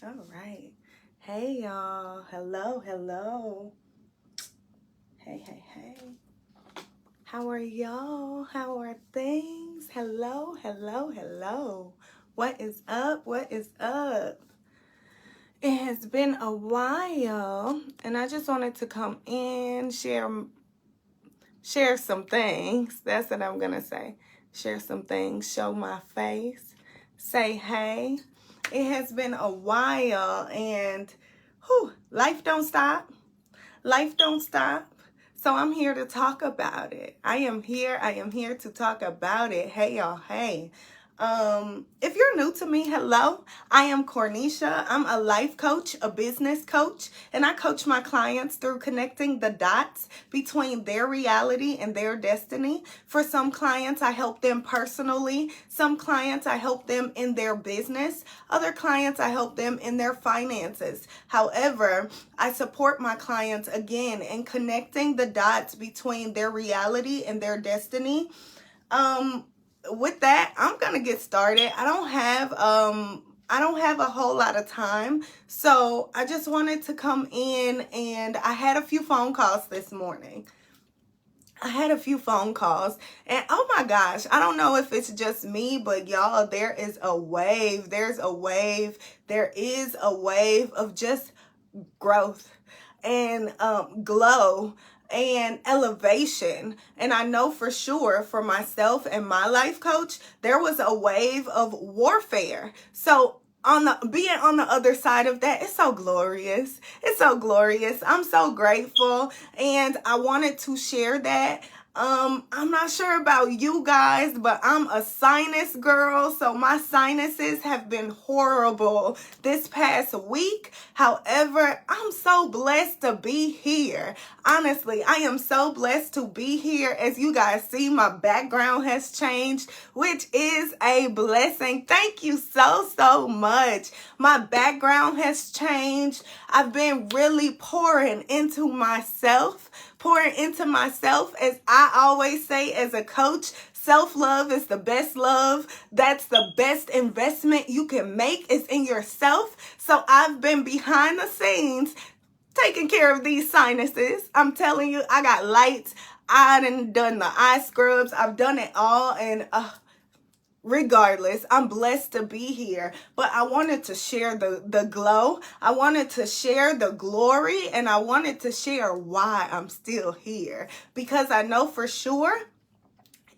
All right. Hey, y'all. Hello, hello. Hey, hey, hey. How are y'all? How are things? Hello, hello, hello. What is up? What is up? It has been a while, and I just wanted to come in, share some things. That's what I'm gonna say. Share some things, show my face, say hey. It has been a while, and life don't stop. Life don't stop. So I'm here to talk about it. I am here to talk about it. Hey y'all, hey. If you're new to me, hello. I am Cornisha. I'm a life coach, a business coach, and I coach my clients through connecting the dots between their reality and their destiny. For some clients, I help them personally. Some clients, I help them in their business. Other clients, I help them in their finances. However, I support my clients again in connecting the dots between their reality and their destiny. With that, I'm gonna get started. I don't have a whole lot of time, so I just wanted to come in, and I had a few phone calls this morning. And oh my gosh, I don't know if it's just me, but y'all, there is a wave of just growth and glow and elevation. And I know for sure for myself and my life coach, there was a wave of warfare. So being on the other side of that, it's so glorious. It's so glorious. I'm so grateful, and I wanted to share that. I'm not sure about you guys, but I'm a sinus girl, so my sinuses have been horrible this past week. However, I'm so blessed to be here. Honestly, I am so blessed to be here. As you guys see, my background has changed, which is a blessing. Thank you so much. My background has changed. I've been really pouring into myself, as I always say as a coach. Self-love is the best love. That's the best investment you can make, is in yourself. So I've been behind the scenes taking care of these sinuses. I'm telling you, I got lights. I done the eye scrubs. I've done it all, and regardless, I'm blessed to be here. But I wanted to share the glow. I wanted to share the glory, and I wanted to share why I'm still here. Because I know for sure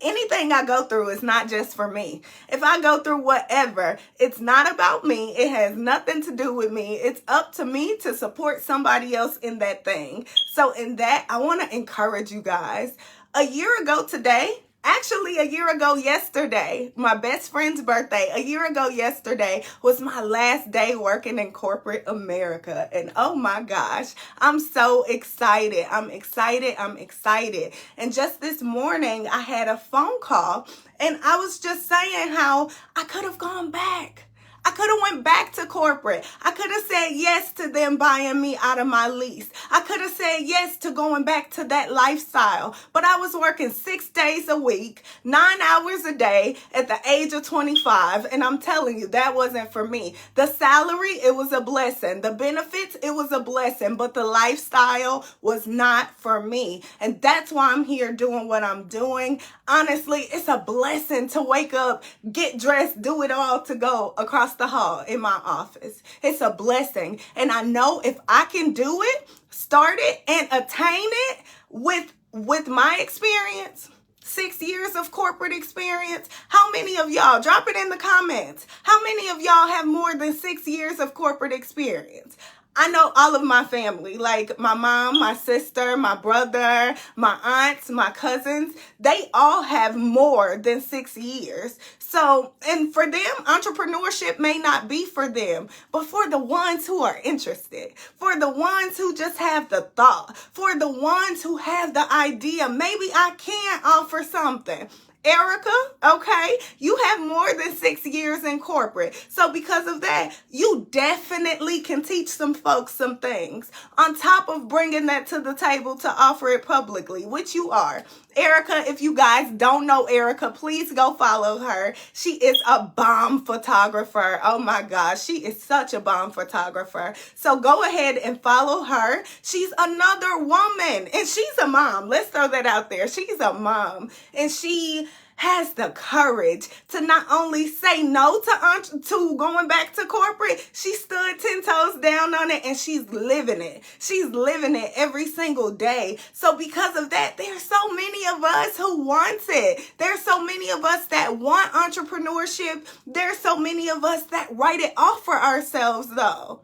anything I go through is not just for me. If I go through whatever, it's not about me. It has nothing to do with me. It's up to me to support somebody else in that thing. So in that, I want to encourage you guys. A year ago today, actually, a year ago yesterday, my best friend's birthday, a year ago yesterday was my last day working in corporate America. And oh my gosh, I'm so excited. I'm excited. And just this morning, I had a phone call, and I was just saying how I could have gone back. I could have went back to corporate. I could have said yes to them buying me out of my lease. I could have said yes to going back to that lifestyle. But I was working 6 days a week, 9 hours a day at the age of 25. And I'm telling you, that wasn't for me. The salary, it was a blessing. The benefits, it was a blessing. But the lifestyle was not for me. And that's why I'm here doing what I'm doing. Honestly, it's a blessing to wake up, get dressed, do it all to go across the hall in my office. It's a blessing. And I know if I can do it, start it, and attain it with my experience, 6 years of corporate experience. How many of y'all, drop it in the comments, how many of y'all have more than 6 years of corporate experience? I know all of my family, like my mom, my sister, my brother, my aunts, my cousins, they all have more than 6 years. So, and for them, entrepreneurship may not be for them, but for the ones who are interested, for the ones who just have the thought, for the ones who have the idea, maybe I can offer something. Erica, okay, you have more than 6 years in corporate. So because of that, you definitely can teach some folks some things on top of bringing that to the table to offer it publicly, which you are. Erica, if you guys don't know Erica, please go follow her. She is a bomb photographer. Oh my gosh, she is such a bomb photographer. So go ahead and follow her. She's another woman and she's a mom. Let's throw that out there. She's a mom and she has the courage to not only say no to going back to corporate, she stood 10 toes down on it and she's living it. She's living it every single day. So because of that, there's so many of us who want it. There's so many of us that want entrepreneurship. There's so many of us that write it off for ourselves though.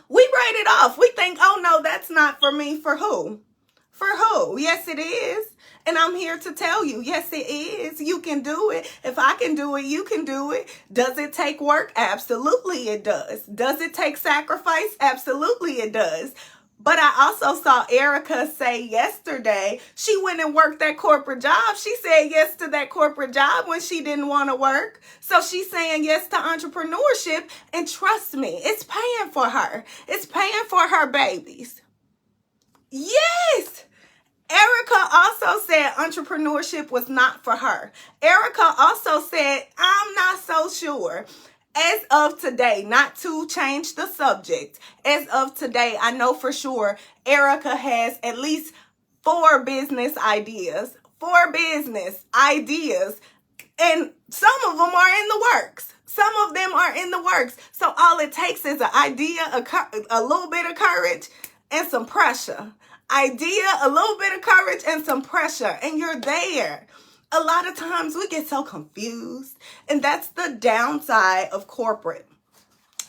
We write it off. We think, oh no, that's not for me. For who? For who? Yes, it is. And I'm here to tell you, yes, it is. You can do it. If I can do it, you can do it. Does it take work? Absolutely it does. Does it take sacrifice? Absolutely it does. But I also saw Erica say yesterday, she went and worked that corporate job. She said yes to that corporate job when she didn't want to work. So she's saying yes to entrepreneurship. And trust me, it's paying for her. It's paying for her babies. Yes. Erica also said entrepreneurship was not for her. Erica also said, I'm not so sure. As of today, not to change the subject, as of today, I know for sure Erica has at least 4 business ideas. 4 business ideas. And some of them are in the works. Some of them are in the works. So all it takes is an idea, a little bit of courage, and some pressure. Idea, a little bit of courage, and some pressure, and you're there. A lot of times we get so confused, and that's the downside of corporate.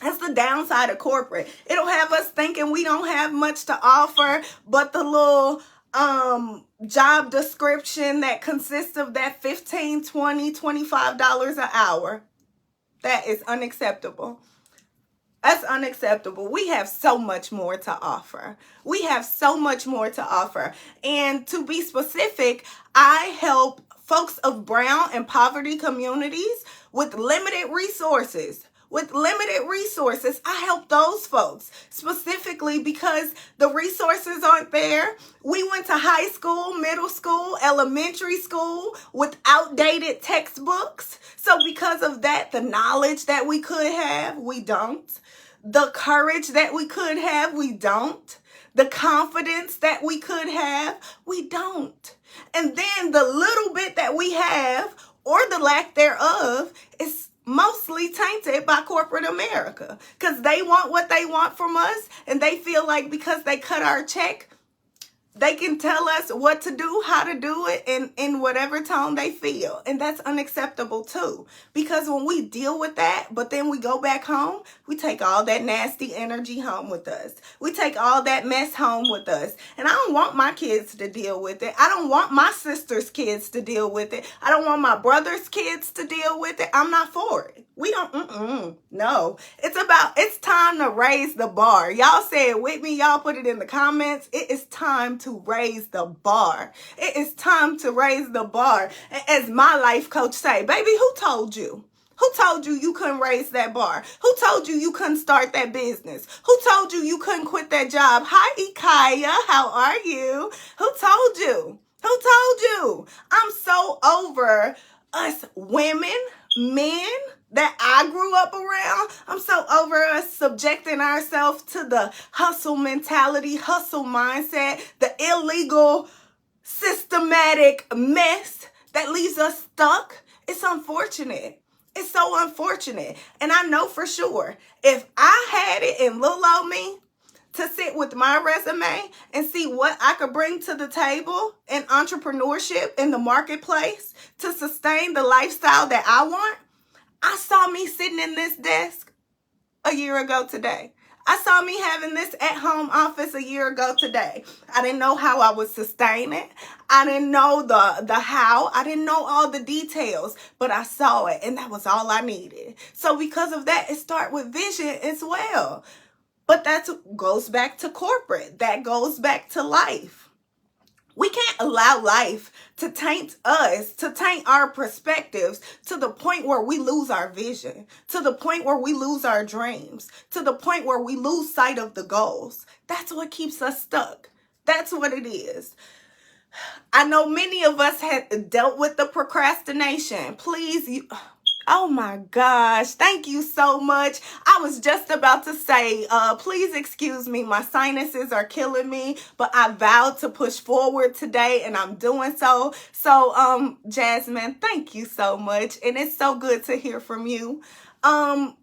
That's the downside of corporate. It'll have us thinking we don't have much to offer, but the little job description that consists of that $15, $20, $25 an hour, that is unacceptable. That's unacceptable. We have so much more to offer. We have so much more to offer. And to be specific, I help folks of brown and poverty communities with limited resources. With limited resources, I help those folks specifically because the resources aren't there. We went to high school, middle school, elementary school with outdated textbooks. So because of that, the knowledge that we could have, we don't. The courage that we could have, we don't. The confidence that we could have, we don't. And then the little bit that we have, or the lack thereof, is mostly tainted by corporate America. Because they want what they want from us, and they feel like because they cut our check, they can tell us what to do, how to do it, in whatever tone they feel. And that's unacceptable too. Because when we deal with that, but then we go back home, we take all that nasty energy home with us. We take all that mess home with us. And I don't want my kids to deal with it. I don't want my sister's kids to deal with it. I don't want my brother's kids to deal with it. I'm not for it. We don't, no. It's time to raise the bar. Y'all say it with me. Y'all put it in the comments. It is time to raise the bar. It is time to raise the bar. As my life coach say, baby, who told you? Who told you you couldn't raise that bar? Who told you you couldn't start that business? Who told you you couldn't quit that job? Hi, Ikaya. How are you? Who told you? Who told you? I'm so over us women, men that I grew up around. I'm so over us subjecting ourselves to the hustle mentality, hustle mindset, the illegal, systematic mess that leaves us stuck. It's unfortunate. It's so unfortunate. And I know for sure, if I had it in little old me to sit with my resume and see what I could bring to the table in entrepreneurship in the marketplace to sustain the lifestyle that I want, I saw me sitting in this desk a year ago today. I saw me having this at-home office a year ago today. I didn't know how I would sustain it. I didn't know the how. I didn't know all the details, but I saw it, and that was all I needed. So because of that, it started with vision as well. But that goes back to corporate. That goes back to life. We can't allow life to taint us, to taint our perspectives to the point where we lose our vision, to the point where we lose our dreams, to the point where we lose sight of the goals. That's what keeps us stuck. That's what it is. I know many of us had dealt with the procrastination. Oh my gosh, thank you so much. I was just about to say, please excuse me, my sinuses are killing me, but I vowed to push forward today and I'm doing so. So, Jasmine, thank you so much. And it's so good to hear from you. Y'all,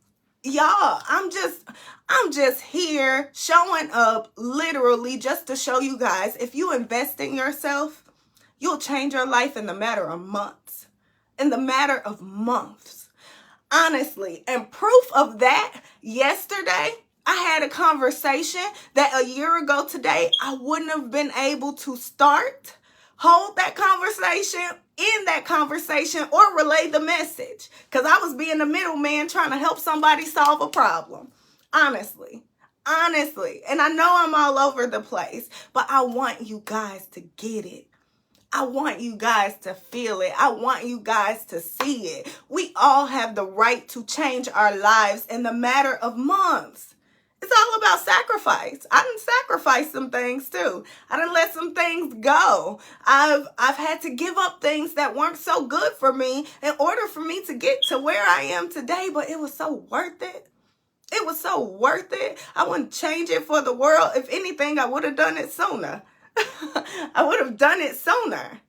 I'm just here showing up literally just to show you guys, if you invest in yourself, you'll change your life in the matter of months. In the matter of months. Honestly. And proof of that, yesterday, I had a conversation that a year ago today, I wouldn't have been able to hold that conversation, end that conversation, or relay the message. Because I was being the middleman trying to help somebody solve a problem. Honestly. And I know I'm all over the place, but I want you guys to get it. I want you guys to feel it. I want you guys to see it. We all have the right to change our lives in the matter of months. It's all about sacrifice. I done sacrificed some things too. I done let some things go. I've had to give up things that weren't so good for me in order for me to get to where I am today, but it was so worth it. It was so worth it. I wouldn't change it for the world. If anything, I would have done it sooner. I would have done it sooner.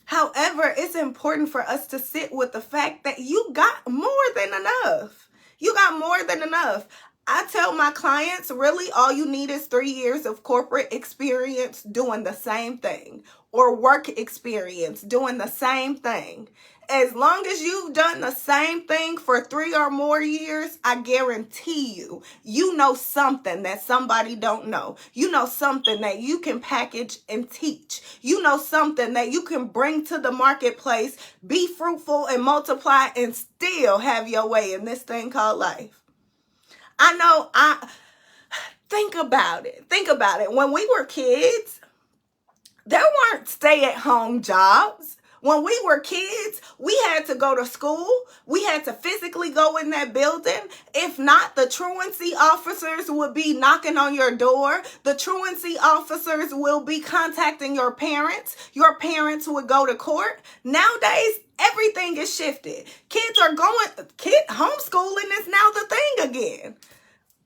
However, it's important for us to sit with the fact that you got more than enough. You got more than enough. I tell my clients, really, all you need is 3 years of corporate experience doing the same thing, or work experience doing the same thing. As long as you've done the same thing for 3 or more years, I guarantee you know something that somebody don't know. You know something that you can package and teach. You know something that you can bring to the marketplace, be fruitful and multiply, and still have your way in this thing called life. Think about it. When we were kids, there weren't stay-at-home jobs. When we were kids, we had to go to school. We had to physically go in that building. If not, the truancy officers would be knocking on your door. The truancy officers will be contacting your parents. Your parents would go to court. Nowadays, everything is shifted. Homeschooling is now the thing again.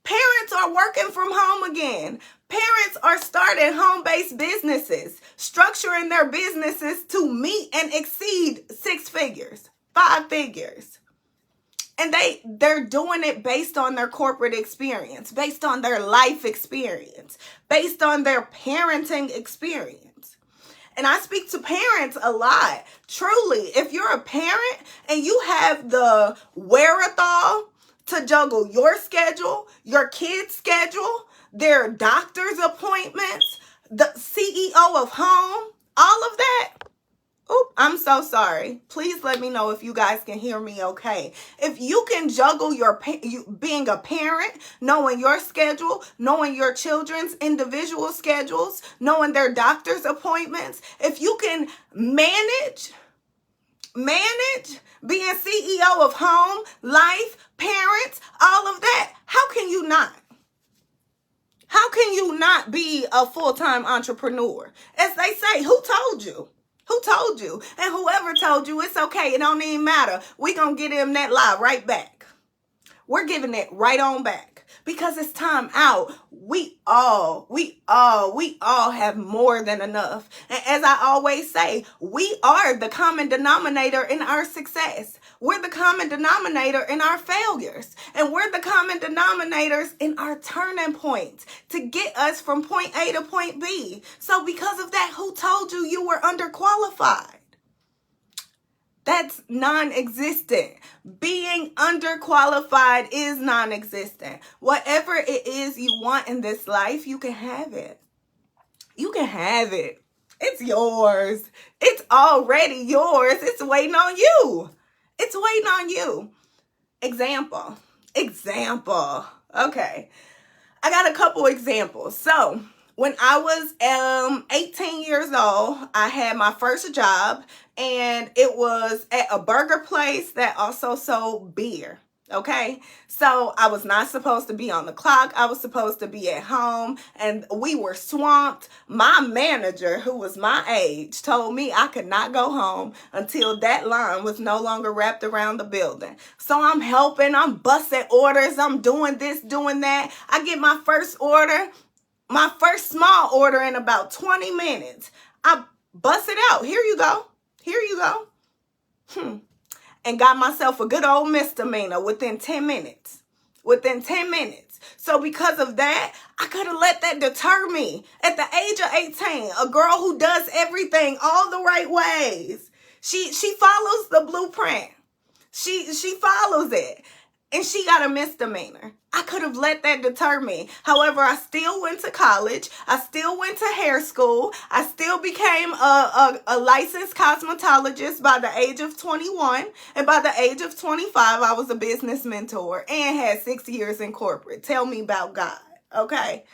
Parents are working from home again. Parents are starting home-based businesses, structuring their businesses to meet and exceed 6 figures, 5 figures. And they're doing it based on their corporate experience, based on their life experience, based on their parenting experience. And I speak to parents a lot. Truly, if you're a parent and you have the wherewithal to juggle your schedule, your kids' schedule, their doctor's appointments, the CEO of home, all of that. Oop, I'm so sorry. Please let me know if you guys can hear me okay. If you can juggle being a parent, knowing your schedule, knowing your children's individual schedules, knowing their doctor's appointments, if you can manage being CEO of home, life, parents, all of that, how can you not? How can you not be a full-time entrepreneur? As they say, who told you? Who told you? And whoever told you, it's okay. It don't even matter. We're going to get them that lie right back. We're giving it right on back because it's time out. We all have more than enough. And as I always say, we are the common denominator in our success. We're the common denominator in our failures. And we're the common denominators in our turning points to get us from point A to point B. So because of that, who told you you were underqualified? That's non-existent. Being underqualified is non-existent. Whatever it is you want in this life, you can have it. You can have it. It's yours. It's already yours. It's waiting on you. It's waiting on you. Example. Okay. I got a couple examples. So When I was 18 years old, I had my first job, and it was at a burger place that also sold beer. Okay, so I was not supposed to be on the clock. I was supposed to be at home, and we were swamped. My manager, who was my age, told me I could not go home until that line was no longer wrapped around the building. So I'm helping, I'm busting orders, I'm doing this, doing that. I get my first order, my first small order in about 20 minutes. I bust it out. Here you go. Here you go. And got myself a good old misdemeanor within 10 minutes. Within 10 minutes. So because of that, I could have let that deter me. At the age of 18, a girl who does everything all the right ways. She follows the blueprint. She follows it. And she got a misdemeanor. I could have let that deter me. However, I still went to college. I still went to hair school. I still became a licensed cosmetologist by the age of 21. And by the age of 25, I was a business mentor and had 6 years in corporate. Tell me about God, okay?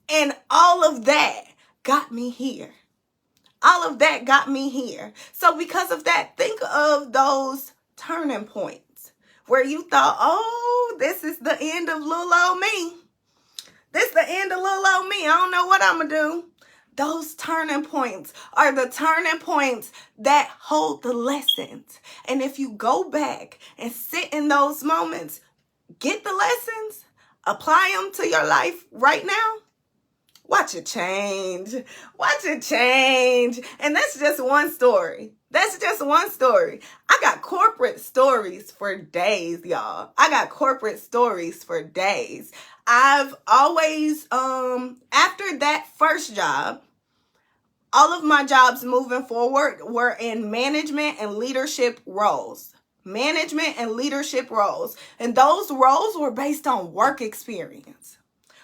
And all of that got me here. All of that got me here. So because of that, think of those turning points where you thought, oh, this is the end of little old me. This is the end of little old me. I don't know what I'm going to do. Those turning points are the turning points that hold the lessons. And if you go back and sit in those moments, get the lessons, apply them to your life right now, watch it change. Watch it change. And that's just one story. That's just one story. I got corporate stories for days, y'all. I got corporate stories for days. I've always, after that first job, all of my jobs moving forward were in management and leadership roles. Management and leadership roles. And those roles were based on work experience.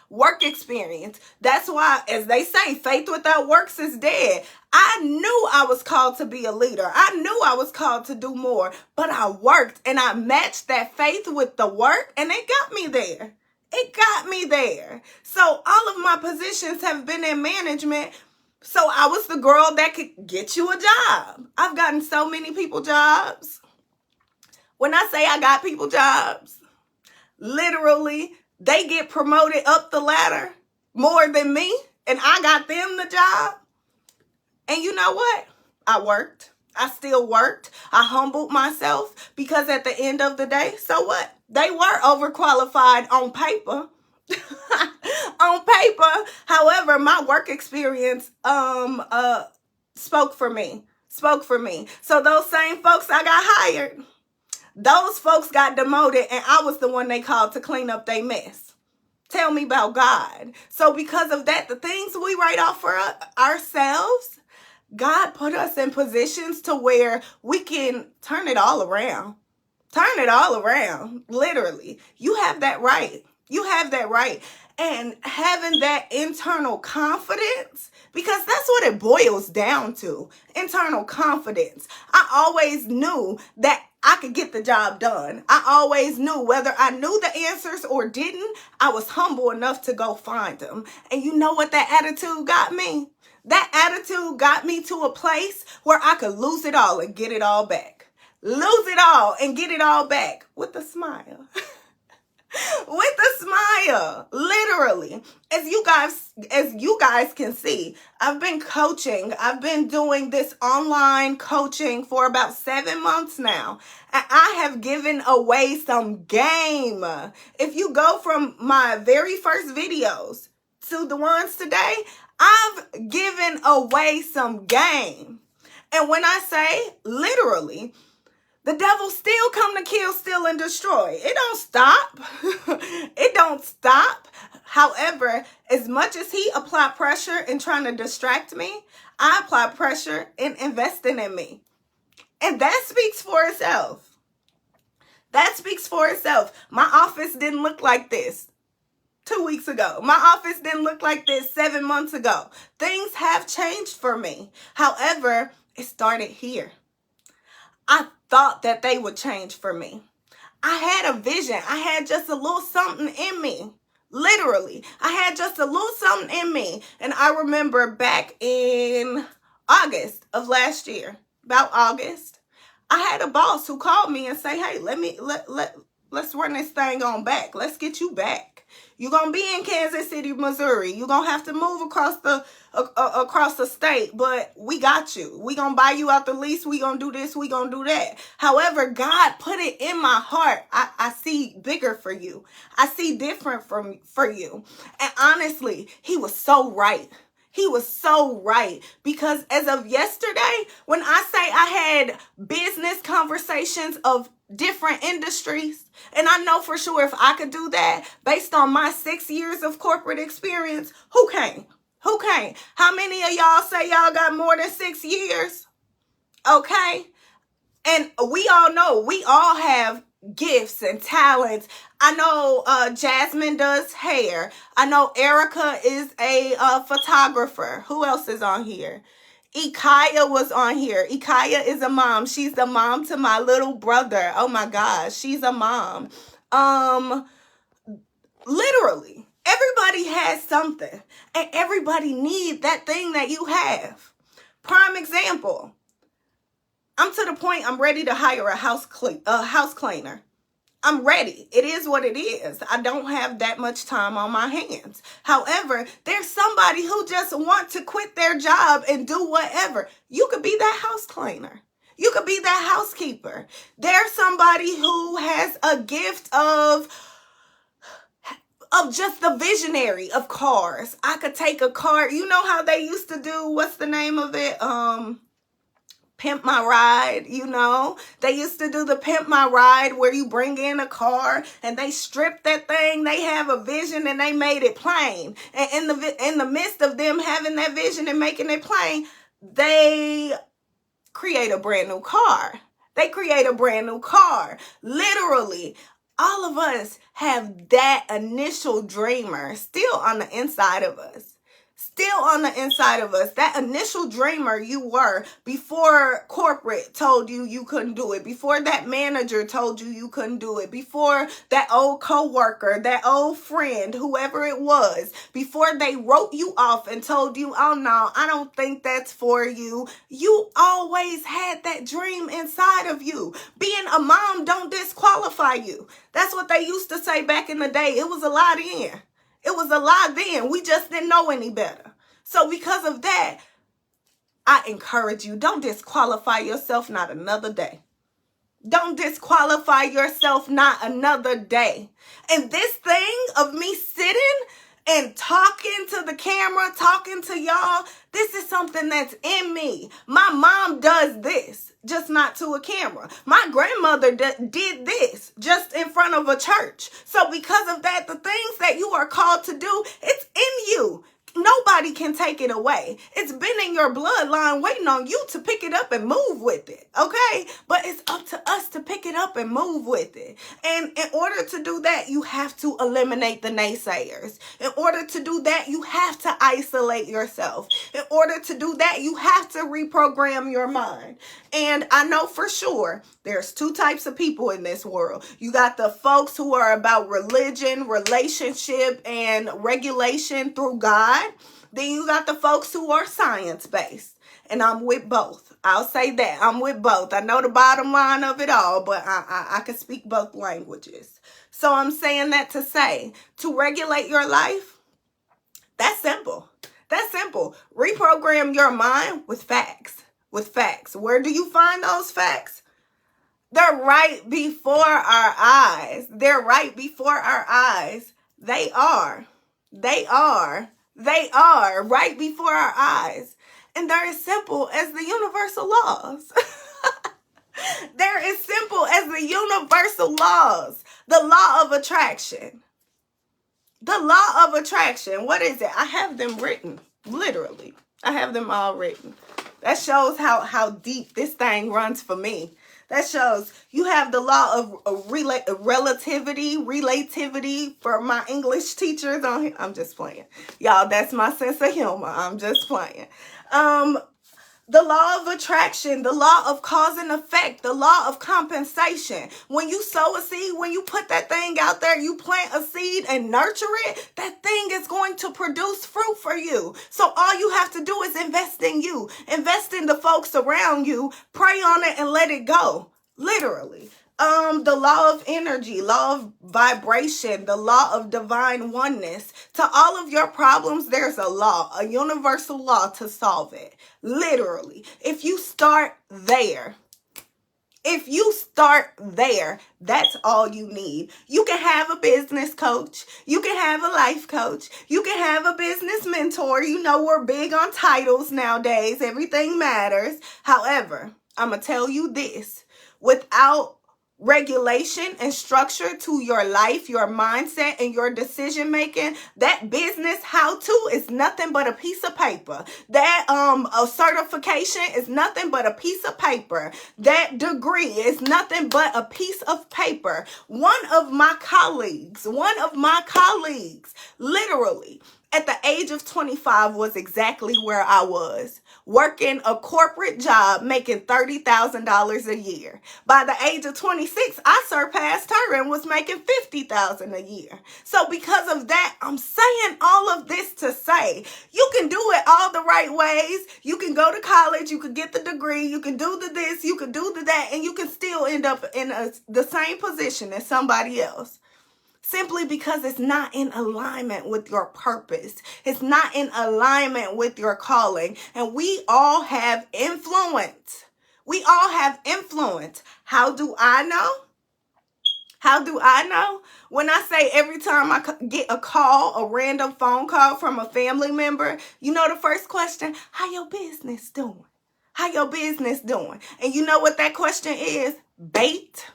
Work experience. That's why, as they say, faith without works is dead. I knew I was called to be a leader. I knew I was called to do more, but I worked and I matched that faith with the work, and it got me there. It got me there. So all of my positions have been in management. So I was the girl that could get you a job. I've gotten so many people jobs. When I say I got people jobs, literally, they get promoted up the ladder more than me, and I got them the job. And you know what? I worked. I still worked. I humbled myself because at the end of the day, so what? They were overqualified on paper. On paper. However, my work experience spoke for me. Spoke for me. So those same folks I got hired, those folks got demoted, and I was the one they called to clean up their mess. Tell me about God. So because of that, the things we write off for ourselves, God put us in positions to where we can turn it all around. Turn it all around. Literally. You have that right. You have that right. And having that internal confidence, because that's what it boils down to. Internal confidence. I always knew that I could get the job done. I always knew whether I knew the answers or didn't, I was humble enough to go find them. And you know what that attitude got me? That attitude got me to a place where I could lose it all and get it all back. Lose it all and get it all back with a smile. With a smile, literally. As you guys can see, I've been coaching. I've been doing this online coaching for about 7 months now. And I have given away some game. If you go from my very first videos to the ones today, I've given away some game. And when I say literally, the devil still come to kill, steal, and destroy. It don't stop. It don't stop. However, as much as he apply pressure in trying to distract me, I apply pressure in investing in me. And that speaks for itself. That speaks for itself. My office didn't look like this 2 weeks ago. My office didn't look like this 7 months ago. Things have changed for me. However, it started here. I thought that they would change for me. I had a vision. I had just a little something in me. Literally. I had just a little something in me. And I remember back in August of last year, about August, I had a boss who called me and say, hey, let's run this thing on back. Let's get you back. You're going to be in Kansas City, Missouri. You're going to have to move across the state, but we got you. We going to buy you out the lease. We going to do this. We going to do that. However, God put it in my heart. I see bigger for you. I see different for you. And honestly, he was so right. He was so right, because as of yesterday, when I say I had business conversations of different industries, and I know for sure if I could do that based on my 6 years of corporate experience, who can't? Who can't? How many of y'all say y'all got more than 6 years? Okay. And we all know we all have gifts and talents. I know Jasmine does hair. I know Erica is a photographer. Who else is on here? Ikaya was on here. Ikaya is a mom. She's the mom to my little brother. Oh my gosh, she's a mom. Literally, everybody has something, and everybody needs that thing that you have. Prime example. I'm to the point I'm ready to hire a house cleaner. I'm ready. It is what it is. I don't have that much time on my hands. However, there's somebody who just wants to quit their job and do whatever. You could be that house cleaner. You could be that housekeeper. There's somebody who has a gift of just the visionary of cars. I could take a car. You know how they used to do, what's the name of it? Pimp My Ride, you know. They used to do the Pimp My Ride where you bring in a car and they strip that thing. They have a vision and they made it plain. And in the midst of them having that vision and making it plain, they create a brand new car. They create a brand new car. Literally, all of us have that initial dreamer still on the inside of us. Still on the inside of us, that initial dreamer you were before corporate told you you couldn't do it, before that manager told you you couldn't do it, before that old coworker, that old friend, whoever it was, before they wrote you off and told you, oh no, I don't think that's for you. You always had that dream inside of you. Being a mom don't disqualify you. That's what they used to say back in the day. It was a lie then. It was a lie then. We just didn't know any better. So because of that, I encourage you, don't disqualify yourself not another day. Don't disqualify yourself not another day. And this thing of me sitting and talking to the camera, talking to y'all, this is something that's in me. My mom does this, just not to a camera. My grandmother did this just in front of a church. So because of that, the things that you are called to do, it's in you. Nobody can take it away. It's been in your bloodline waiting on you to pick it up and move with it, okay? But it's up to us to pick it up and move with it. And in order to do that, you have to eliminate the naysayers. In order to do that, you have to isolate yourself. In order to do that, you have to reprogram your mind. And I know for sure there's two types of people in this world. You got the folks who are about religion, relationship, and regulation through God. Then you got the folks who are science-based. And I'm with both. I'll say that. I'm with both. I know the bottom line of it all, but I can speak both languages. So I'm saying that to say, to regulate your life, that's simple. That's simple. Reprogram your mind with facts. With facts. Where do you find those facts? They're right before our eyes. They're right before our eyes. They are right before our eyes. And they're as simple as the universal laws. They're as simple as the universal laws. The law of attraction. The law of attraction. What is it? I have them written. Literally. I have them all written. That shows how deep this thing runs for me. That shows you have the law of relativity for my English teachers on here. I'm just playing. Y'all, that's my sense of humor. I'm just playing. The law of attraction, the law of cause and effect, the law of compensation. When you sow a seed, when you put that thing out there, you plant a seed and nurture it, that thing is going to produce fruit for you. So all you have to do is invest in you, invest in the folks around you, pray on it and let it go. Literally. The law of energy, law of vibration, the law of divine oneness. To all of your problems, there's a law, a universal law to solve it. Literally. If you start there, that's all you need. You can have a business coach. You can have a life coach. You can have a business mentor. You know, we're big on titles nowadays. Everything matters. However, I'm going to tell you this. Without regulation and structure to your life, your mindset, and your decision making, that business how-to is nothing but a piece of paper. That a certification is nothing but a piece of paper. That degree is nothing but a piece of paper. One of my colleagues, literally, at the age of 25 was exactly where I was, working a corporate job, making $30,000 a year. By the age of 26, I surpassed her and was making $50,000 a year. So because of that, I'm saying all of this to say, you can do it all the right ways. You can go to college, you can get the degree, you can do the this, you can do the that, and you can still end up in the same position as somebody else. Simply because it's not in alignment with your purpose. It's not in alignment with your calling. And we all have influence. We all have influence. How do I know? How do I know? When I say every time I get a call, a random phone call from a family member, you know the first question, how your business doing? How your business doing? And you know what that question is? Bait.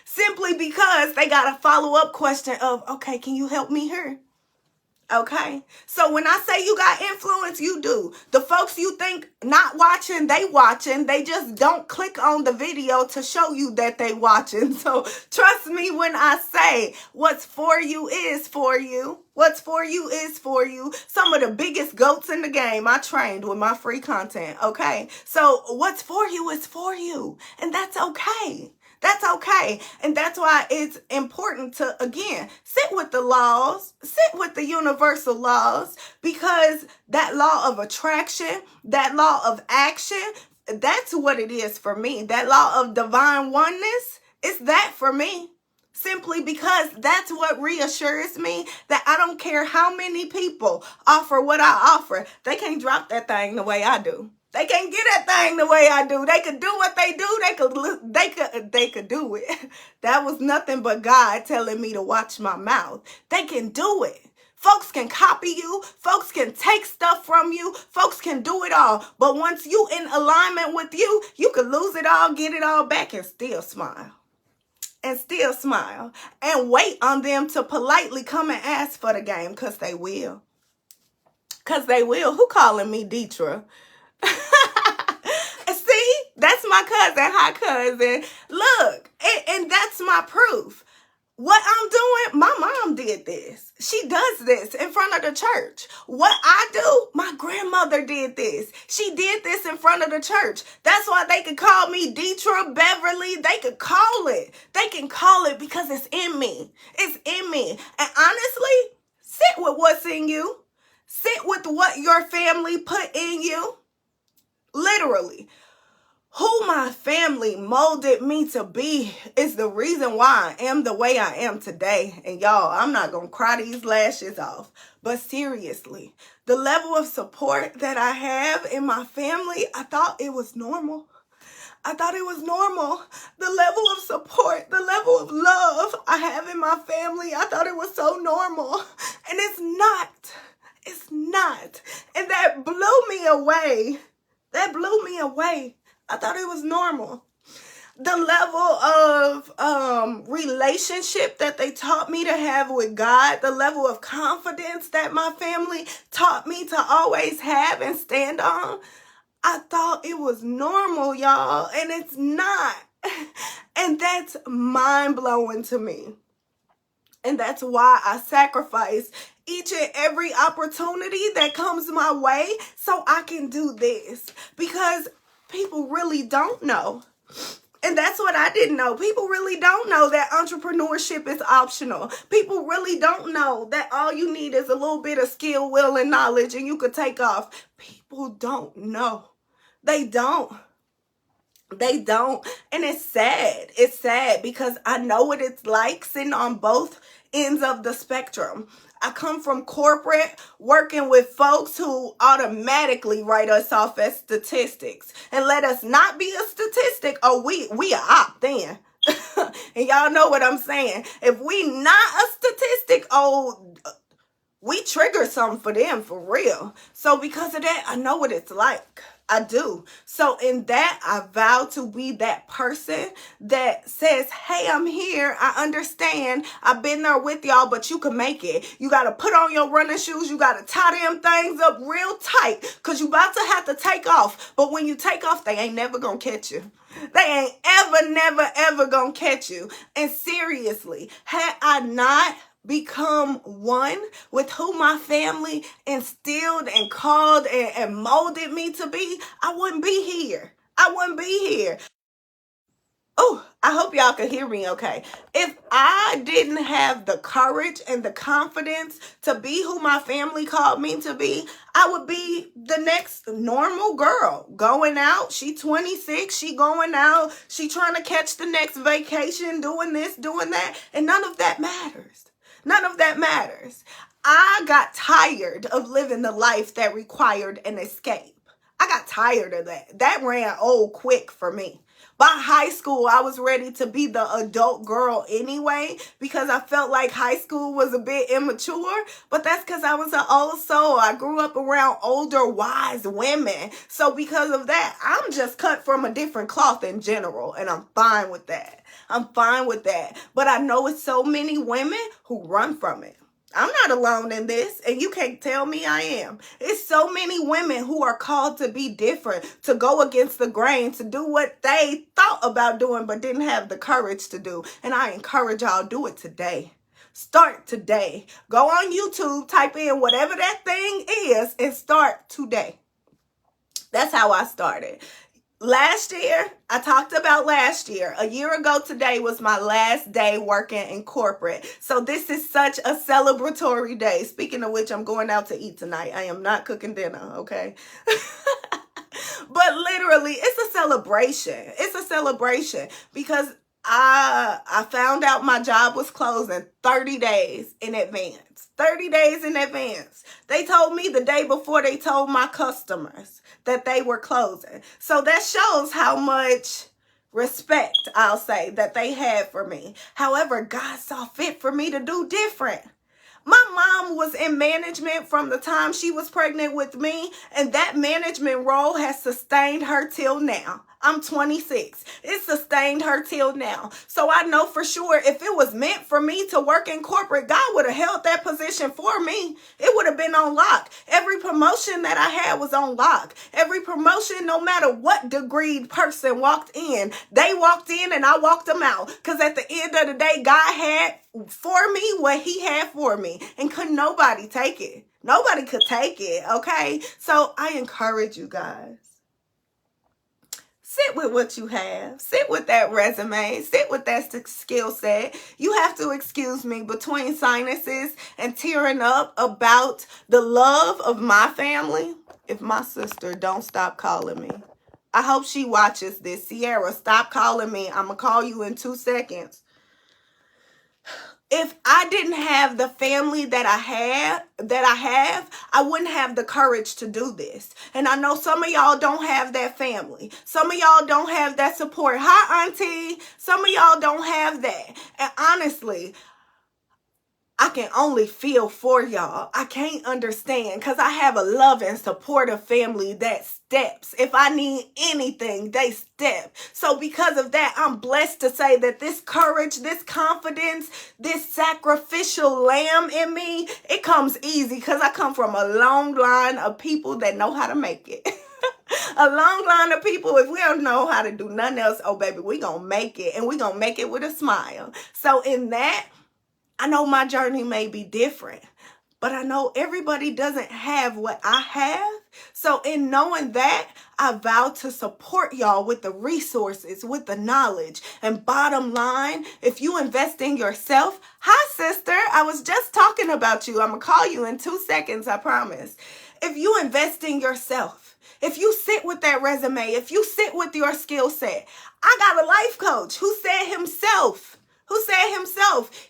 Simply because they got a follow-up question of, okay, can you help me here? Okay, so when I say you got influence, you do. The folks you think not watching, they just don't click on the video to show you that they watching. So trust me when I say what's for you is for you. What's for you is for you. Some of the biggest goats in the game I trained with my free content, okay? So what's for you is for you, and that's okay. That's okay. And that's why it's important to, again, sit with the laws, sit with the universal laws, because that law of attraction, that law of action, that's what it is for me. That law of divine oneness, it's that for me. Simply because that's what reassures me that I don't care how many people offer what I offer. They can't drop that thing the way I do. They can't get that thing the way I do. They could do what they do. They could do it. That was nothing but God telling me to watch my mouth. They can do it. Folks can copy you. Folks can take stuff from you. Folks can do it all. But once you in alignment with you, you can lose it all, get it all back, and still smile. And still smile. And wait on them to politely come and ask for the game, because they will. Because they will. Who calling me Deetra? See, that's my cousin. Hi, cousin. Look, and that's my proof. What I'm doing, my mom did this. She does this in front of the church. What I do, my grandmother did this. She did this in front of the church. That's why they could call me Deetra, Beverly. They could call it. They can call it because it's in me. It's in me. And honestly, sit with what's in you. Sit with what your family put in you. Literally. Who my family molded me to be is the reason why I am the way I am today. And y'all, I'm not going to cry these lashes off. But seriously, the level of support that I have in my family, I thought it was normal. I thought it was normal. The level of support, the level of love I have in my family, I thought it was so normal. And it's not. It's not. And that blew me away. That blew me away. I thought it was normal. The level of relationship that they taught me to have with God, the level of confidence that my family taught me to always have and stand on, I thought it was normal, y'all, and it's not. And that's mind-blowing to me. And that's why I sacrifice each and every opportunity that comes my way so I can do this. Because people really don't know. And that's what I didn't know. People really don't know that entrepreneurship is optional. People really don't know that all you need is a little bit of skill, will, and knowledge and you could take off. People don't know. They don't. They don't. And it's sad. It's sad because I know what it's like sitting on both ends of the spectrum. I come from corporate, working with folks who automatically write us off as statistics and let us not be a statistic. Oh, we are op then. And y'all know what I'm saying. If we not a statistic, oh, we trigger something for them for real. So because of that, I know what it's like. I do. So in that, I vow to be that person that says, hey, I'm here. I understand. I've been there with y'all, but you can make it. You got to put on your running shoes. You got to tie them things up real tight because you about to have to take off. But when you take off, they ain't never going to catch you. They ain't ever, never, ever going to catch you. And seriously, had I not become one with who my family instilled and called and molded me to be, I wouldn't be here. I wouldn't be here. Oh, I hope y'all can hear me okay. If I didn't have the courage and the confidence to be who my family called me to be, I would be the next normal girl going out. She 26, she going out, she trying to catch the next vacation, doing this, doing that, and none of that matters. None of that matters. I got tired of living the life that required an escape. I got tired of that. That ran old quick for me. By high school, I was ready to be the adult girl anyway because I felt like high school was a bit immature, but that's because I was an old soul. I grew up around older, wise women. So because of that, I'm just cut from a different cloth in general, and I'm fine with that. I'm fine with that. But I know it's so many women who run from it. I'm not alone in this, and you can't tell me I am. It's so many women who are called to be different, to go against the grain, to do what they thought about doing but didn't have the courage to do. And I encourage y'all, do it today. Start today. Go on YouTube, type in whatever that thing is, and start today. That's how I started. Last year, I talked about last year. A year ago today was my last day working in corporate. So this is such a celebratory day. Speaking of which, I'm going out to eat tonight. I am not cooking dinner, okay? But literally, it's a celebration. It's a celebration because I found out my job was closing 30 days in advance. 30 days in advance. They told me the day before they told my customers that they were closing. So that shows how much respect, I'll say, that they had for me. However, God saw fit for me to do different. My mom was in management from the time she was pregnant with me, and that management role has sustained her till now. I'm 26. It sustained her till now. So I know for sure if it was meant for me to work in corporate, God would have held that position for me. It would have been on lock. Every promotion that I had was on lock. Every promotion, no matter what degreed person walked in, they walked in and I walked them out. Because at the end of the day, God had for me what he had for me. And could nobody take it. Nobody could take it, okay? So I encourage you guys. Sit with what you have. Sit with that resume. Sit with that skill set. You have to excuse me between sinuses and tearing up about the love of my family. If my sister don't stop calling me. I hope she watches this. Sierra, stop calling me. I'm going to call you in 2 seconds. If I didn't have the family that I have, I wouldn't have the courage to do this. And I know some of y'all don't have that family. Some of y'all don't have that support. Hi, Auntie. Some of y'all don't have that. And honestly, I can only feel for y'all. I can't understand because I have a loving, supportive family that steps. If I need anything, they step. So because of that, I'm blessed to say that this courage, this confidence, this sacrificial lamb in me, it comes easy because I come from a long line of people that know how to make it. A long line of people, if we don't know how to do nothing else, oh baby, we gonna make it, and we gonna make it with a smile. So in that, I know my journey may be different, but I know everybody doesn't have what I have. So in knowing that, I vow to support y'all with the resources, with the knowledge. And bottom line, if you invest in yourself, hi sister, I was just talking about you. I'm going to call you in 2 seconds, I promise. If you invest in yourself, if you sit with that resume, if you sit with your skill set, I got a life coach who said himself,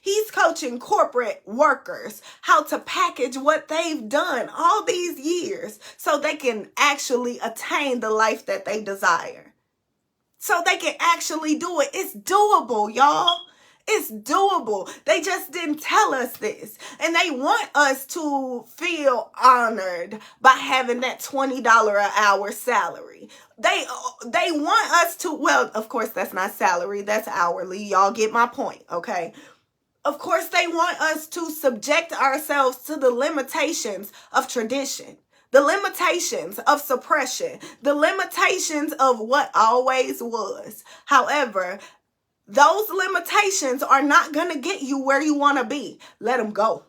he's coaching corporate workers how to package what they've done all these years so they can actually attain the life that they desire. So they can actually do it. It's doable, y'all. It's doable. They just didn't tell us this. And they want us to feel honored by having that $20 an hour salary. They want us to, well, of course, that's not salary. That's hourly. Y'all get my point, okay? Of course, they want us to subject ourselves to the limitations of tradition, the limitations of suppression, the limitations of what always was. However, those limitations are not going to get you where you want to be. Let them go.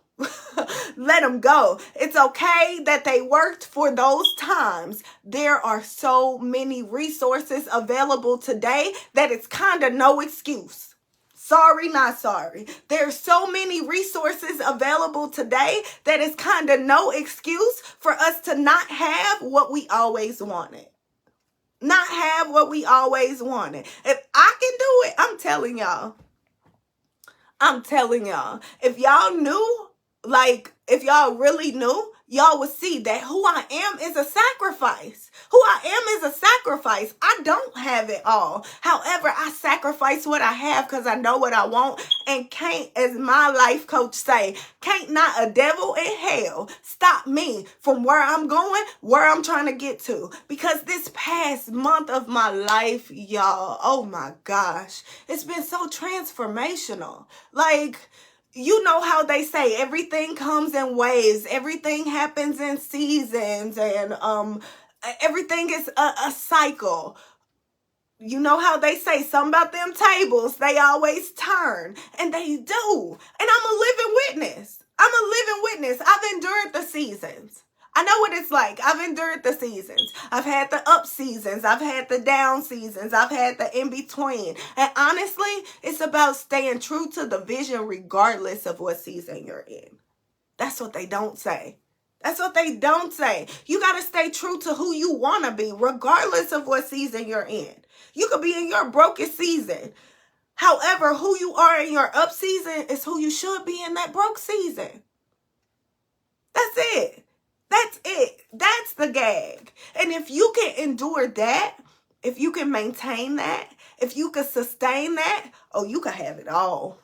Let them go. It's okay that they worked for those times. There are so many resources available today that it's kind of no excuse. Sorry, not sorry. There's so many resources available today that it's kind of no excuse for us to not have what we always wanted. Not have what we always wanted. If I can do it, I'm telling y'all. If y'all knew, like, if y'all really knew, y'all would see that who I am is a sacrifice. Who I am is a sacrifice. I don't have it all. However, I sacrifice what I have because I know what I want. And can't, as my life coach say, can't not a devil in hell stop me from where I'm going, where I'm trying to get to. Because this past month of my life, y'all, oh my gosh, it's been so transformational. Like, you know how they say everything comes in waves, everything happens in seasons, and everything is a cycle. You know how they say something about them tables, they always turn, and they do. And I'm a living witness. I've endured the seasons. I know what it's like. I've endured the seasons. I've had the up seasons. I've had the down seasons. I've had the in between. And honestly, it's about staying true to the vision regardless of what season you're in. That's what they don't say. You got to stay true to who you want to be regardless of what season you're in. You could be in your brokest season. However, who you are in your up season is who you should be in that broke season. That's it. That's the gag. And if you can endure that, if you can maintain that, if you can sustain that, oh, you can have it all.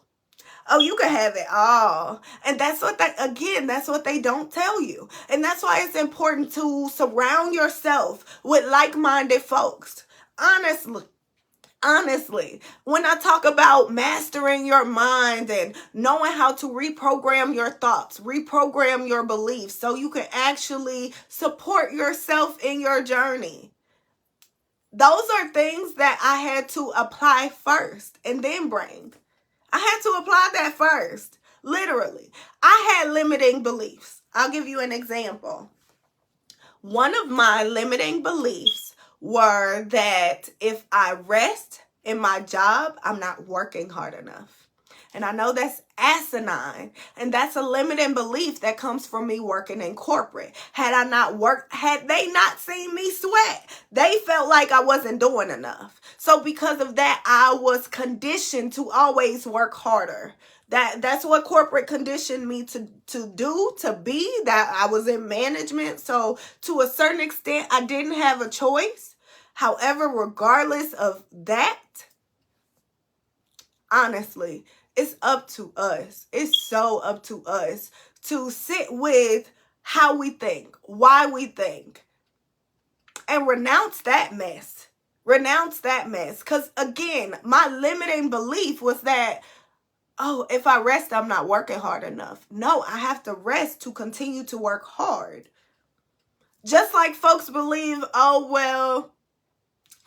And that's what they don't tell you. And that's why it's important to surround yourself with like-minded folks. Honestly, when I talk about mastering your mind and knowing how to reprogram your thoughts, reprogram your beliefs so you can actually support yourself in your journey. Those are things that I had to apply first and then bring. I had to apply that first. Literally. I had limiting beliefs. I'll give you an example. One of my limiting beliefs were that if I rest in my job, I'm not working hard enough. And I know that's asinine. And that's a limiting belief that comes from me working in corporate. Had they not seen me sweat, they felt like I wasn't doing enough. So because of that, I was conditioned to always work harder. That's what corporate conditioned me to be, that I was in management. So to a certain extent, I didn't have a choice. However, regardless of that, honestly, it's up to us. It's so up to us to sit with how we think, why we think, and renounce that mess. Because again, my limiting belief was that, oh, if I rest, I'm not working hard enough. No, I have to rest to continue to work hard. Just like folks believe, oh, well,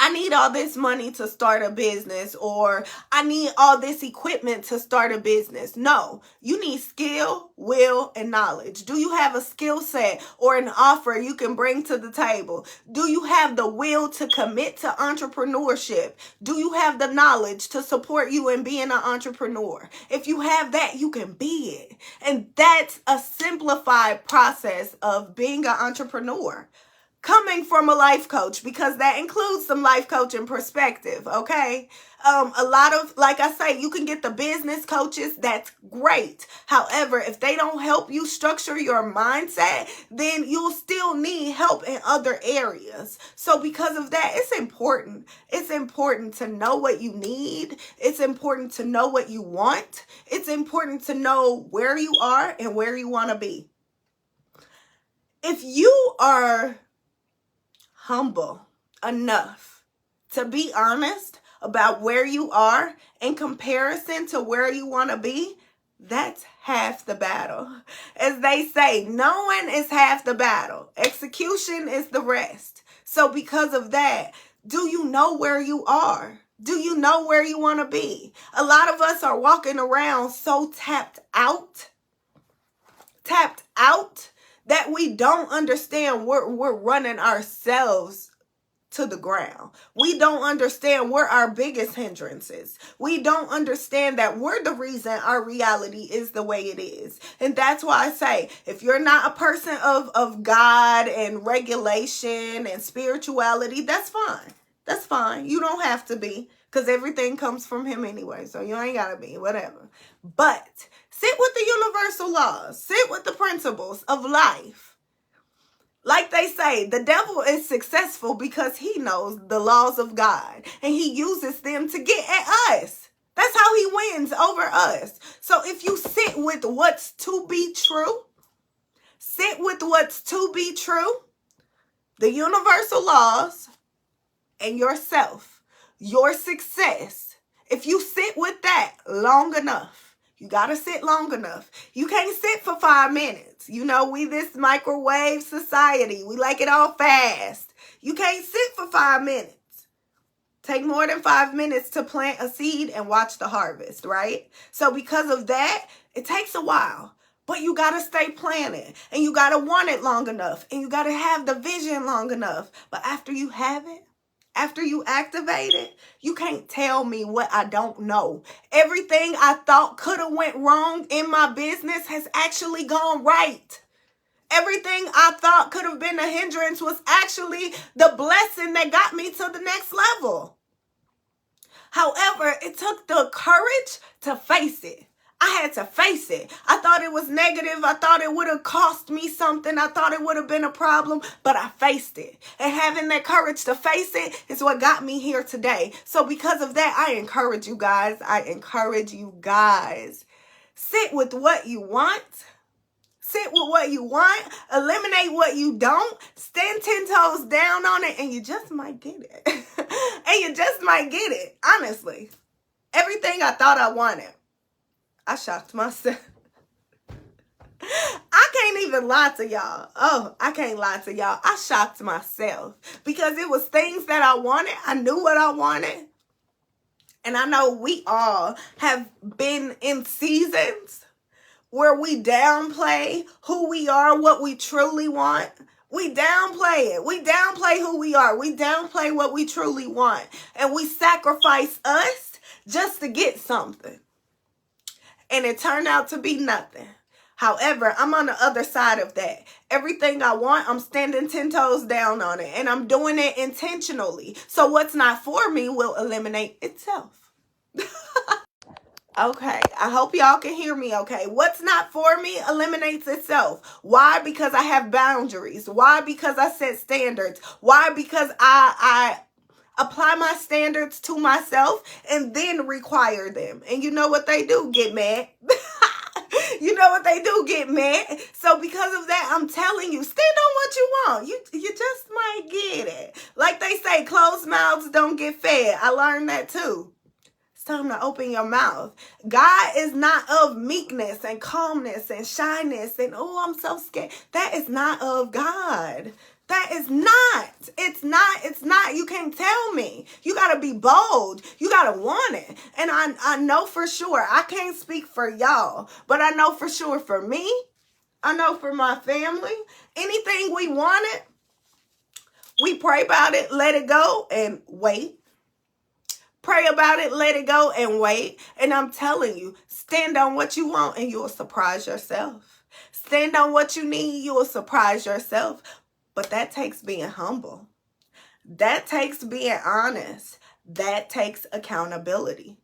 I need all this money to start a business, or I need all this equipment to start a business. No, you need skill, will, and knowledge. Do you have a skill set or an offer you can bring to the table? Do you have the will to commit to entrepreneurship? Do you have the knowledge to support you in being an entrepreneur? If you have that, you can be it. And that's a simplified process of being an entrepreneur, coming from a life coach, because that includes some life coaching perspective, okay? A lot of, like I say, you can get the business coaches. That's great. However, if they don't help you structure your mindset, then you'll still need help in other areas. So because of that, it's important. It's important to know what you need. It's important to know what you want. It's important to know where you are and where you want to be. If you are humble enough to be honest about where you are in comparison to where you want to be, that's half the battle. As they say, knowing is half the battle. Execution is the rest. So because of that, do you know where you are? Do you know where you want to be? A lot of us are walking around so tapped out that we don't understand we're running ourselves to the ground. We don't understand we're our biggest hindrances. We don't understand that we're the reason our reality is the way it is. And that's why I say, if you're not a person of God and regulation and spirituality, that's fine. That's fine. You don't have to be, because everything comes from him anyway. So you ain't got to be, whatever. But sit with the universal laws. Sit with the principles of life. Like they say, the devil is successful because he knows the laws of God, and he uses them to get at us. That's how he wins over us. So if you sit with what's to be true, sit with what's to be true, the universal laws, and yourself, your success. If you sit with that long enough, you got to sit long enough. You can't sit for 5 minutes. You know, we this microwave society. We like it all fast. You can't sit for 5 minutes. Take more than 5 minutes to plant a seed and watch the harvest, right? So because of that, it takes a while. But you got to stay planted, and you got to want it long enough, and you got to have the vision long enough. But after you have it, after you activate it, you can't tell me what I don't know. Everything I thought could have went wrong in my business has actually gone right. Everything I thought could have been a hindrance was actually the blessing that got me to the next level. However, it took the courage to face it. I had to face it. I thought it was negative. I thought it would have cost me something. I thought it would have been a problem, but I faced it. And having that courage to face it is what got me here today. So because of that, I encourage you guys. Sit with what you want. Sit with what you want. Eliminate what you don't. Stand 10 toes down on it, and you just might get it. Honestly. Everything I thought I wanted, I shocked myself. I can't even lie to y'all. I can't lie to y'all. I shocked myself because it was things that I wanted. I knew what I wanted. And I know we all have been in seasons where we downplay who we are, what we truly want. We downplay it. We downplay who we are. We downplay what we truly want. And we sacrifice us just to get something. And it turned out to be nothing. However, I'm on the other side of that. Everything I want, I'm standing 10 toes down on it. And I'm doing it intentionally. So what's not for me will eliminate itself. Okay, I hope y'all can hear me okay. What's not for me eliminates itself. Why? Because I have boundaries. Why? Because I set standards. Why? Because I apply my standards to myself and then require them. And you know what they do? Get mad. You know what they do? Get mad. So because of that, I'm telling you, stand on what you want. You just might get it. Like they say, closed mouths don't get fed. I learned that too. It's time to open your mouth. God is not of meekness and calmness and shyness and, oh, I'm so scared. That is not of God. That is not. It's not. You can't tell me. You got to be bold. You got to want it. And I know for sure, I can't speak for y'all, but I know for sure for me, I know for my family, anything we wanted, we pray about it, let it go, and wait. Pray about it, let it go, and wait. And I'm telling you, stand on what you want and you'll surprise yourself. Stand on what you need, you will surprise yourself. But that takes being humble. That takes being honest. That takes accountability.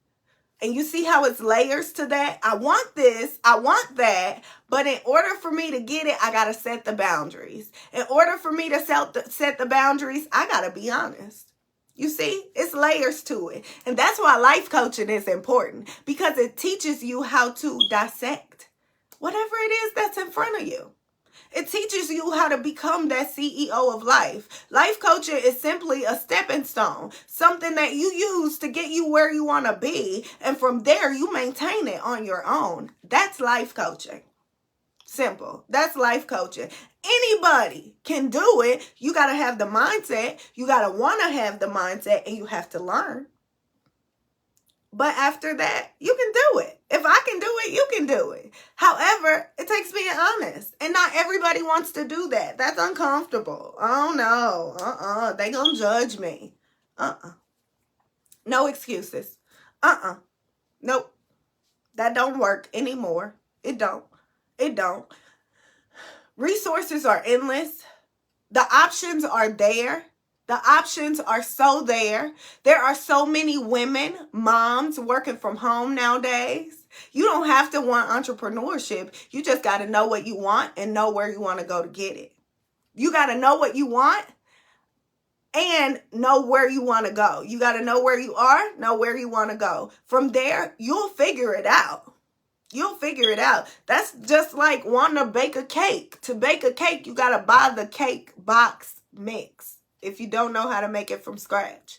And you see how it's layers to that? I want this, I want that, but in order for me to get it, I got to set the boundaries. In order for me to set the boundaries, I got to be honest. You see, it's layers to it. And that's why life coaching is important, because it teaches you how to dissect whatever it is that's in front of you. It teaches you how to become that CEO of life. Life coaching is simply a stepping stone, something that you use to get you where you want to be. And from there, you maintain it on your own. That's life coaching. Simple. That's life coaching. Anybody can do it. You got to have the mindset. You got to want to have the mindset, and you have to learn. But after that, you can do it. If I can do it, you can do it. However, it takes being honest. And not everybody wants to do that. That's uncomfortable. Oh, no. They gonna judge me. No excuses. Nope. That don't work anymore. It don't. Resources are endless. The options are there. The options are so there. There are so many women, moms working from home nowadays. You don't have to want entrepreneurship. You just got to know what you want and know where you want to go to get it. You got to know what you want and know where you want to go. You got to know where you are, know where you want to go. From there, you'll figure it out. You'll figure it out. That's just like wanting to bake a cake. To bake a cake, you got to buy the cake box mix if you don't know how to make it from scratch.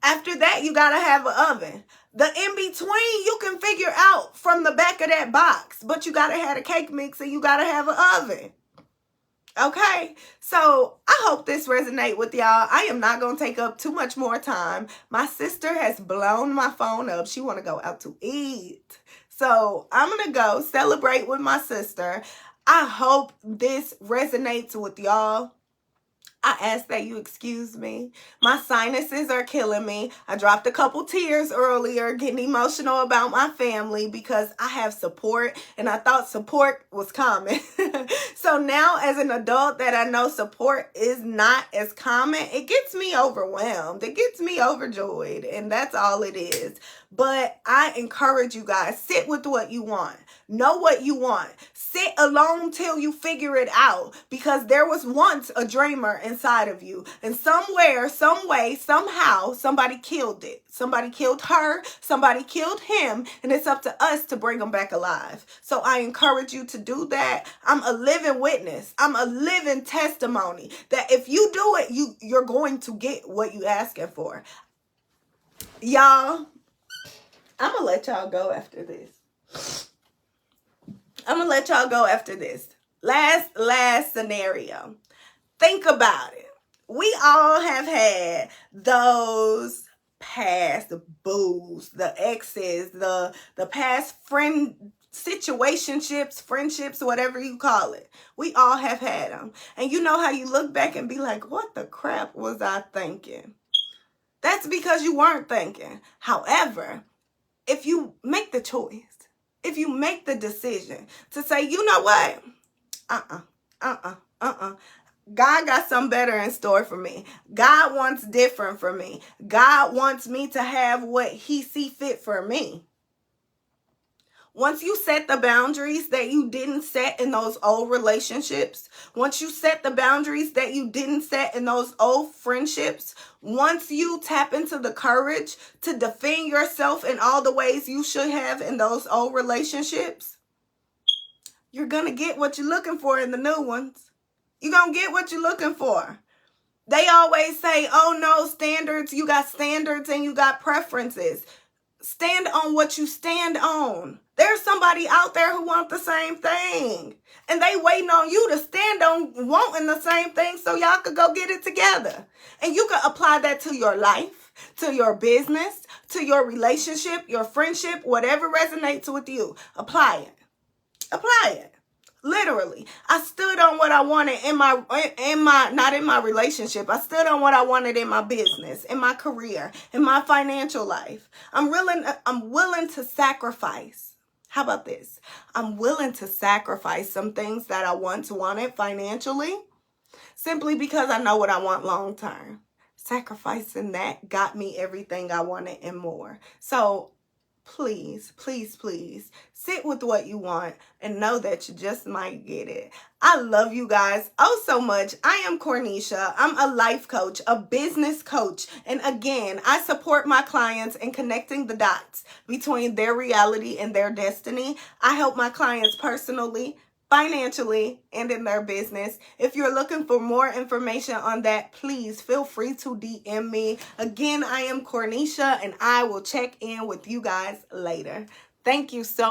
After that, you got to have an oven. The in-between, you can figure out from the back of that box. But you got to have a cake mix and you got to have an oven. Okay? So I hope this resonates with y'all. I am not going to take up too much more time. My sister has blown my phone up. She want to go out to eat. So I'm going to go celebrate with my sister. I hope this resonates with y'all. I ask that you excuse me. My sinuses are killing me. I dropped a couple tears earlier, getting emotional about my family because I have support and I thought support was common. So now as an adult that I know support is not as common, it gets me overwhelmed. It gets me overjoyed, and that's all it is. But I encourage you guys, sit with what you want. Know what you want. Sit alone till you figure it out, because there was once a dreamer inside of you, and somewhere, some way, somehow, somebody killed it. Somebody killed her, somebody killed him, and it's up to us to bring them back alive. So I encourage you to do that. I'm a living witness. I'm a living testimony that if you do it, you're going to get what you asking for. Y'all, I'm going to let y'all go after this. Last scenario. Think about it. We all have had those past boos, the exes, the past situationships, friendships, whatever you call it. We all have had them. And you know how you look back and be like, what the crap was I thinking? That's because you weren't thinking. However, if you make the choice, if you make the decision to say, you know what? God got something better in store for me. God wants different for me. God wants me to have what he see fit for me. Once you set the boundaries that you didn't set in those old relationships, once you set the boundaries that you didn't set in those old friendships, once you tap into the courage to defend yourself in all the ways you should have in those old relationships, you're going to get what you're looking for in the new ones. You're going to get what you're looking for. They always say, oh no, standards, you got standards and you got preferences. stand on what you stand on. There's somebody out there who wants the same thing. And they waiting on you to stand on wanting the same thing so y'all could go get it together. And you can apply that to your life, to your business, to your relationship, your friendship, whatever resonates with you. Apply it. Apply it. Literally. I stood on what I wanted not in my relationship. I stood on what I wanted in my business, in my career, in my financial life. I'm willing to sacrifice. How about this? I'm willing to sacrifice some things that I once wanted financially simply because I know what I want long term. Sacrificing that got me everything I wanted and more. So please, please, please sit with what you want and know that you just might get it. I love you guys oh so much. I am Cornisha. I'm a life coach, a business coach. And again, I support my clients in connecting the dots between their reality and their destiny. I help my clients personally, financially, and in their business. If you're looking for more information on that, please feel free to DM me. Again, I am Cornisha, and I will check in with you guys later. Thank you so much.